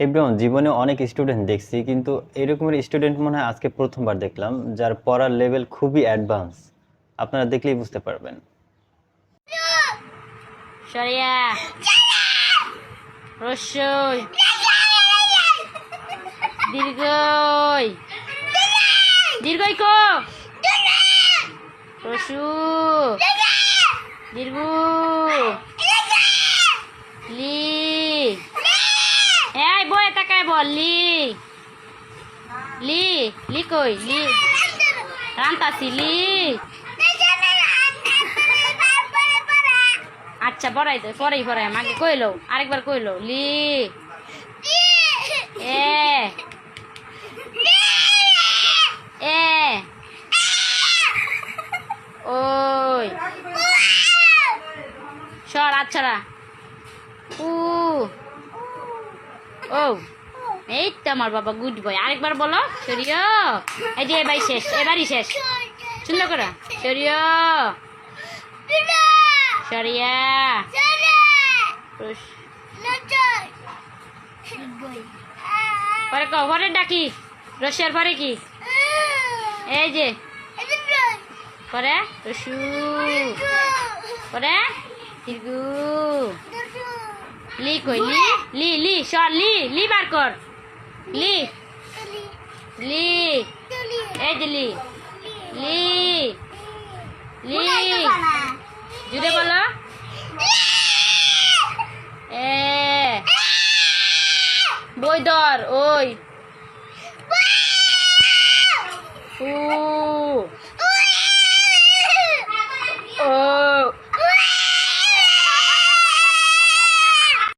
Everyone, জীবনে অনেক student দেখছি, কিন্তু এরকমের স্টুডেন্ট মনে হয় আজকে প্রথমবার দেখলাম, যার পড়ার লেভেল খুবই অ্যাডভান্স। আপনারা দেখলেই বুঝতে পারবেন। সরিয়া রস্যই দীর্ঘই দীর্ঘই কো রসু দীর্ঘ লি এই বই তাকায় বল লি লি লি কই লি রান্তাসি লি আচ্ছা পড়াই দে পড়াই পড়াই আমাকে কইলো আরেকবার কইলো লি এ এ ওই সর আচ্ছারা উ ও এই তো আমার বাবা গুড বয়। আরেকবার বলো সরিয়। এই যে এবারই শেষ, এবারই শেষ। সুন্দর করে সরিয় সরিয়া পরে পরে ডাকি রসিয়ার পরে কি এই যে পরে রসু পরে দীর্ঘ লি কই লি লি লি সর লি লি বার কর লি লি এই যে লি লি লি জুড়ে বলো এ বই ধর ওই উ